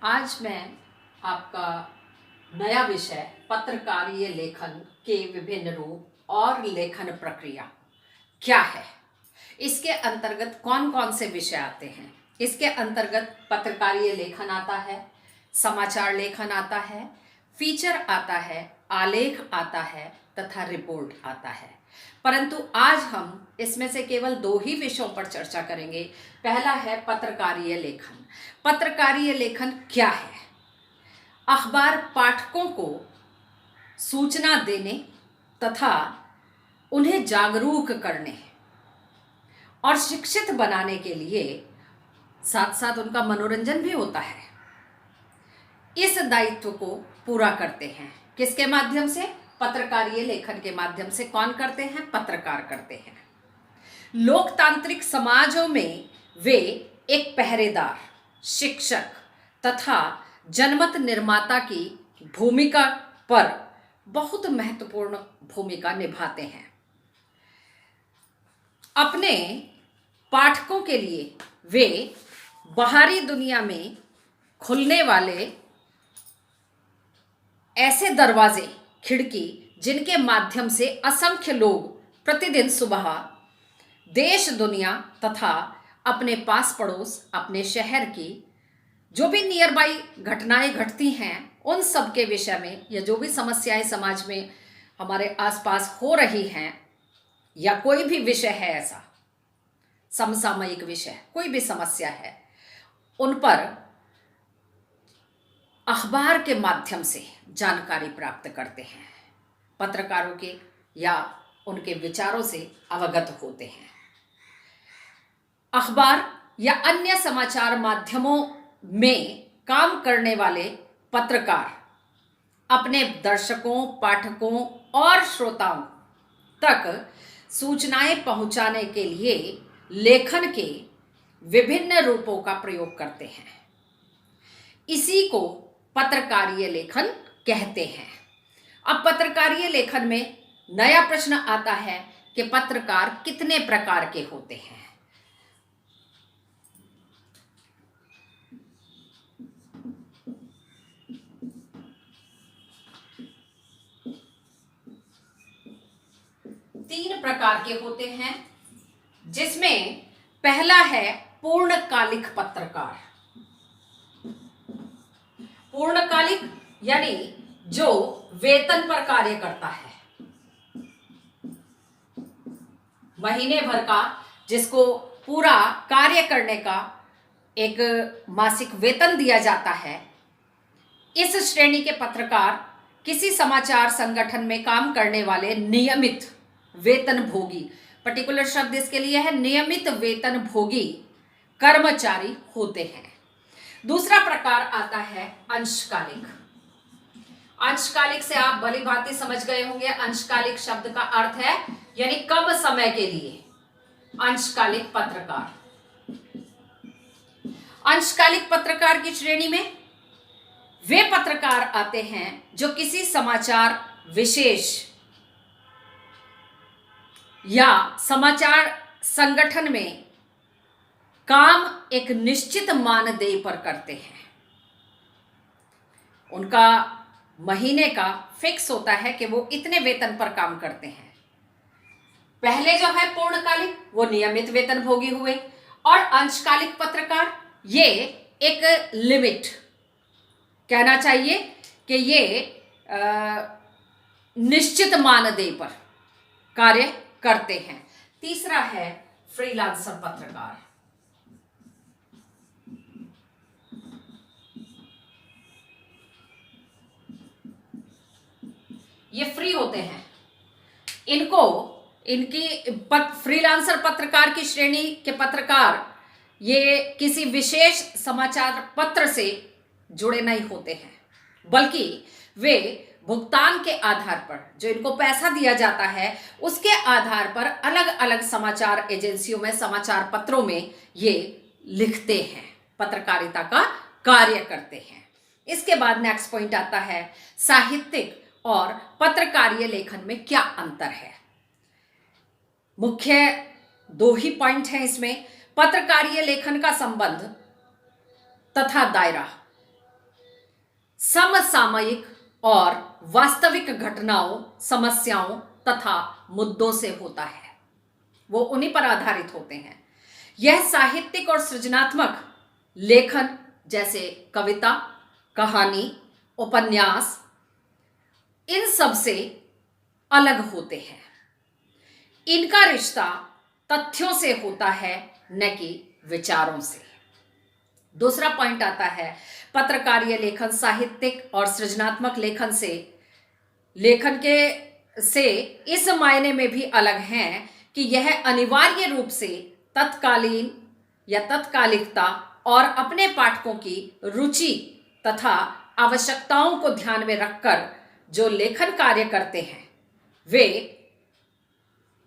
आज मैं आपका नया विषय पत्रकारीय लेखन के विभिन्न रूप और लेखन प्रक्रिया क्या है, इसके अंतर्गत कौन कौन से विषय आते हैं। इसके अंतर्गत पत्रकारीय लेखन आता है, समाचार लेखन आता है, फीचर आता है, आलेख आता है तथा रिपोर्ट आता है। परंतु आज हम इसमें से केवल दो ही विषयों पर चर्चा करेंगे। पहला है पत्रकारीय लेखन। पत्रकारीय लेखन क्या है? अखबार पाठकों को सूचना देने तथा उन्हें जागरूक करने और शिक्षित बनाने के लिए साथ साथ उनका मनोरंजन भी होता है। इस दायित्व को पूरा करते हैं। किसके माध्यम से? पत्रकारीय लेखन के माध्यम से। कौन करते हैं? पत्रकार करते हैं। लोकतांत्रिक समाजों में वे एक पहरेदार, शिक्षक तथा जनमत निर्माता की भूमिका पर बहुत महत्वपूर्ण भूमिका निभाते हैं। अपने पाठकों के लिए वे बाहरी दुनिया में खुलने वाले ऐसे दरवाजे, खिड़की जिनके माध्यम से असंख्य लोग प्रतिदिन सुबह देश दुनिया तथा अपने पास पड़ोस, अपने शहर की जो भी नियर बाई घटनाएं घटती हैं उन सब के विषय में, या जो भी समस्याएं समाज में हमारे आसपास हो रही हैं, या कोई भी विषय है ऐसा समसामयिक विषय, कोई भी समस्या है, उन पर अखबार के माध्यम से जानकारी प्राप्त करते हैं। पत्रकारों के या उनके विचारों से अवगत होते हैं। अखबार या अन्य समाचार माध्यमों में काम करने वाले पत्रकार अपने दर्शकों, पाठकों और श्रोताओं तक सूचनाएं पहुंचाने के लिए लेखन के विभिन्न रूपों का प्रयोग करते हैं। इसी को पत्रकारीय लेखन कहते हैं। अब पत्रकारीय लेखन में नया प्रश्न आता है कि पत्रकार कितने प्रकार के होते हैं। तीन प्रकार के होते हैं, जिसमें पहला है पूर्णकालिक पत्रकार। पूर्णकालिक यानी जो वेतन पर कार्य करता है, महीने भर का, जिसको पूरा कार्य करने का एक मासिक वेतन दिया जाता है। इस श्रेणी के पत्रकार किसी समाचार संगठन में काम करने वाले नियमित वेतन भोगी, पर्टिकुलर शब्द इसके लिए है नियमित वेतन भोगी कर्मचारी होते हैं। दूसरा प्रकार आता है अंशकालिक। अंशकालिक से आप भली भांति समझ गए होंगे। अंशकालिक शब्द का अर्थ है यानी कम समय के लिए अंशकालिक पत्रकार। अंशकालिक पत्रकार की श्रेणी में वे पत्रकार आते हैं जो किसी समाचार विशेष या समाचार संगठन में काम एक निश्चित मानदेय पर करते हैं। उनका महीने का फिक्स होता है कि वो इतने वेतन पर काम करते हैं। पहले जो है पूर्णकालिक, वो नियमित वेतन भोगी हुए, और अंशकालिक पत्रकार ये एक लिमिट, कहना चाहिए कि ये निश्चित मानदेय पर कार्य करते हैं। तीसरा है फ्रीलांसर पत्रकार। ये फ्री होते हैं। इनकी फ्रीलांसर पत्रकार की श्रेणी के पत्रकार ये किसी विशेष समाचार पत्र से जुड़े नहीं होते हैं, बल्कि वे भुगतान के आधार पर, जो इनको पैसा दिया जाता है उसके आधार पर अलग अलग समाचार एजेंसियों में, समाचार पत्रों में ये लिखते हैं, पत्रकारिता का कार्य करते हैं। इसके बाद नेक्स्ट पॉइंट आता है साहित्यिक और पत्रकारीय लेखन में क्या अंतर है। मुख्य दो ही पॉइंट हैं इसमें। पत्रकारीय लेखन का संबंध तथा दायरा समसामयिक और वास्तविक घटनाओं, समस्याओं तथा मुद्दों से होता है। वो उन्हीं पर आधारित होते हैं। यह साहित्यिक और सृजनात्मक लेखन जैसे कविता, कहानी, उपन्यास, इन सब से अलग होते हैं। इनका रिश्ता तथ्यों से होता है, न कि विचारों से। दूसरा पॉइंट आता है, पत्रकारीय लेखन साहित्यिक और सृजनात्मक लेखन से इस मायने में भी अलग हैं कि यह अनिवार्य रूप से तत्कालीन या तत्कालिकता और अपने पाठकों की रुचि तथा आवश्यकताओं को ध्यान में रखकर जो लेखन कार्य करते हैं वे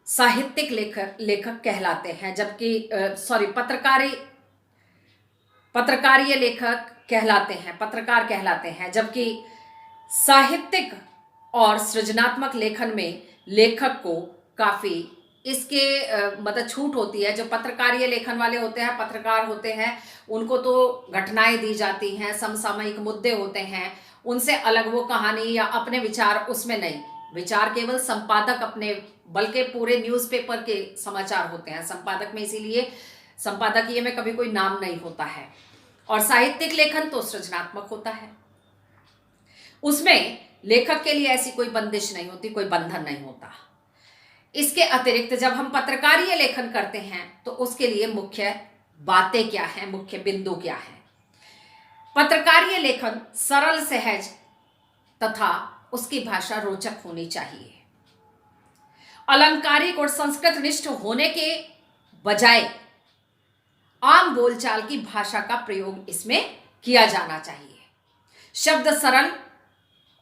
साहित्यिक लेखक कहलाते हैं, जबकि पत्रकारीय लेखक कहलाते हैं, पत्रकार कहलाते हैं। जबकि साहित्यिक और सृजनात्मक लेखन में लेखक को काफी इसके मतलब छूट होती है। जो पत्रकारीय लेखन वाले होते हैं, पत्रकार होते हैं, उनको तो घटनाएं दी जाती हैं, समसामयिक मुद्दे होते हैं, उनसे अलग वो कहानी या अपने विचार उसमें नहीं। विचार केवल संपादक अपने, बल्कि पूरे न्यूज़पेपर के समाचार होते हैं संपादक में, इसीलिए संपादकीय में कभी कोई नाम नहीं होता है। और साहित्यिक लेखन तो सृजनात्मक होता है, उसमें लेखक के लिए ऐसी कोई बंदिश नहीं होती, कोई बंधन नहीं होता। इसके अतिरिक्त जब हम पत्रकारीय लेखन करते हैं तो उसके लिए मुख्य बातें क्या हैं, मुख्य बिंदु क्या है। पत्रकारीय लेखन सरल, सहज तथा उसकी भाषा रोचक होनी चाहिए। अलंकारिक और संस्कृत निष्ठ होने के बजाय आम बोलचाल की भाषा का प्रयोग इसमें किया जाना चाहिए। शब्द सरल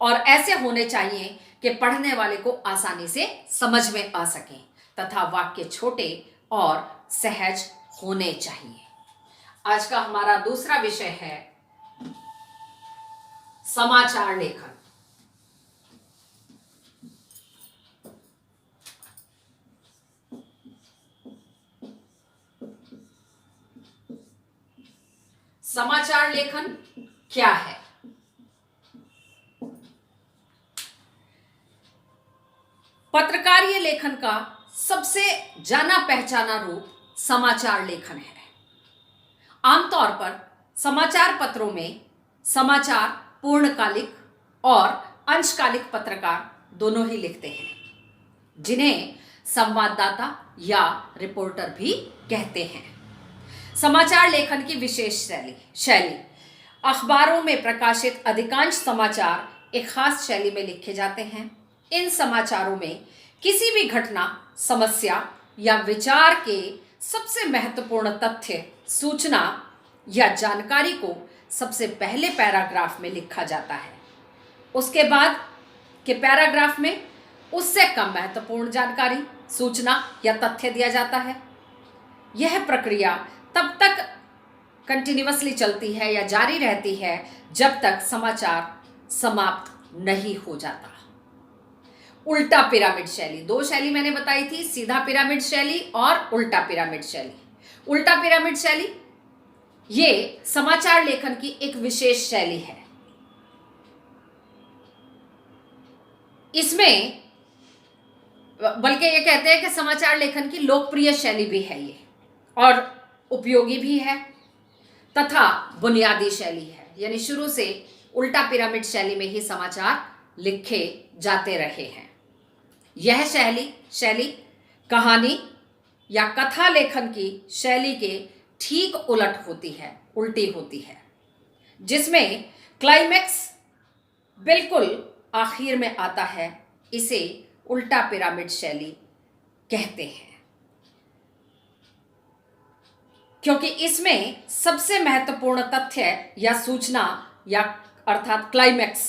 और ऐसे होने चाहिए कि पढ़ने वाले को आसानी से समझ में आ सके तथा वाक्य छोटे और सहज होने चाहिए। आज का हमारा दूसरा विषय है समाचार लेखन। समाचार लेखन क्या है? पत्रकारीय लेखन का सबसे जाना पहचाना रूप समाचार लेखन है। आमतौर पर समाचार पत्रों में समाचार पूर्णकालिक और अंशकालिक पत्रकार दोनों ही लिखते हैं, जिन्हें संवाददाता या रिपोर्टर भी कहते हैं। समाचार लेखन की विशेष शैली अखबारों में प्रकाशित अधिकांश समाचार एक खास शैली में लिखे जाते हैं। इन समाचारों में किसी भी घटना, समस्या या विचार के सबसे महत्वपूर्ण तथ्य, सूचना या जानकारी को सबसे पहले पैराग्राफ में लिखा जाता है। उसके बाद के पैराग्राफ में उससे कम महत्वपूर्ण जानकारी, सूचना या तथ्य दिया जाता है। यह प्रक्रिया तब तक कंटिन्यूअसली चलती है या जारी रहती है जब तक समाचार समाप्त नहीं हो जाता। उल्टा पिरामिड शैली, दो शैली मैंने बताई थी, सीधा पिरामिड शैली और उल्टा पिरामिड शैली। उल्टा पिरामिड शैली ये समाचार लेखन की एक विशेष शैली है। इसमें बल्कि ये कहते हैं कि समाचार लेखन की लोकप्रिय शैली भी है ये, और उपयोगी भी है तथा बुनियादी शैली है। यानी शुरू से उल्टा पिरामिड शैली में ही समाचार लिखे जाते रहे हैं। यह शैली कहानी या कथा लेखन की शैली के ठीक उलट होती है, उल्टी होती है, जिसमें क्लाइमैक्स बिल्कुल आखिर में आता है। इसे उल्टा पिरामिड शैली कहते हैं, क्योंकि इसमें सबसे महत्वपूर्ण तथ्य या सूचना या अर्थात क्लाइमैक्स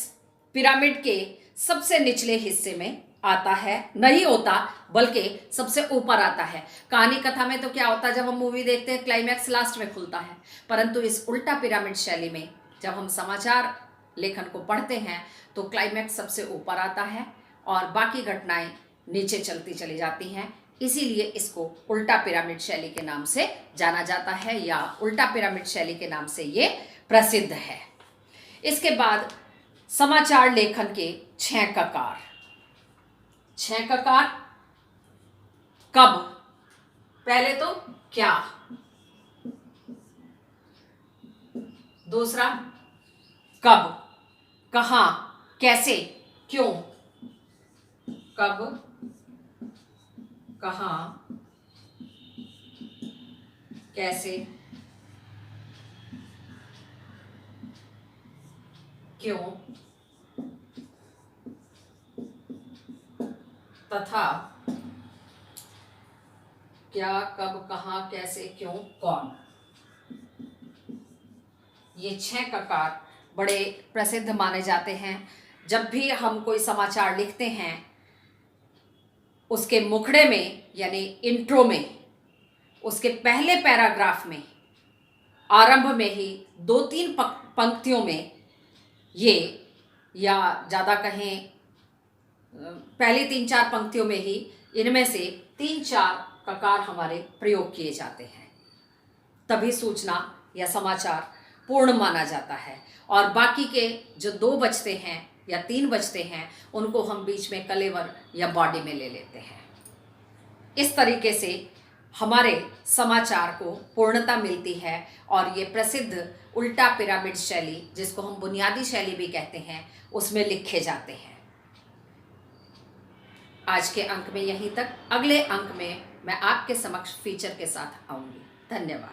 पिरामिड के सबसे निचले हिस्से में आता है, नहीं होता बल्कि सबसे ऊपर आता है। कहानी कथा में तो क्या होता है, जब हम मूवी देखते हैं क्लाइमैक्स लास्ट में खुलता है, परंतु इस उल्टा पिरामिड शैली में जब हम समाचार लेखन को पढ़ते हैं तो क्लाइमैक्स सबसे ऊपर आता है और बाकी घटनाएं नीचे चलती चली जाती हैं। इसीलिए इसको उल्टा पिरामिड शैली के नाम से जाना जाता है या उल्टा पिरामिड शैली के नाम से ये प्रसिद्ध है। इसके बाद समाचार लेखन के 6 ककार। 6 ककार। कब, पहले तो क्या, दूसरा कब, कहाँ, कैसे, क्यों। कब, कहाँ, कैसे, क्यों तथा क्या, कब, कहाँ, कैसे, क्यों, कौन। ये 6 ककार बड़े प्रसिद्ध माने जाते हैं। जब भी हम कोई समाचार लिखते हैं, उसके मुखड़े में यानी इंट्रो में, उसके पहले पैराग्राफ में, आरंभ में ही 2-3 पंक्तियों में ये, या ज़्यादा कहें पहली 3-4 पंक्तियों में ही इनमें से 3-4 ककार हमारे प्रयोग किए जाते हैं। तभी सूचना या समाचार पूर्ण माना जाता है। और बाकी के जो 2 बचते हैं या 3 बचते हैं, उनको हम बीच में कलेवर या बॉडी में ले लेते हैं। इस तरीके से हमारे समाचार को पूर्णता मिलती है। और ये प्रसिद्ध उल्टा पिरामिड शैली, जिसको हम बुनियादी शैली भी कहते हैं, उसमें लिखे जाते हैं। आज के अंक में यहीं तक। अगले अंक में मैं आपके समक्ष फीचर के साथ आऊंगी। धन्यवाद।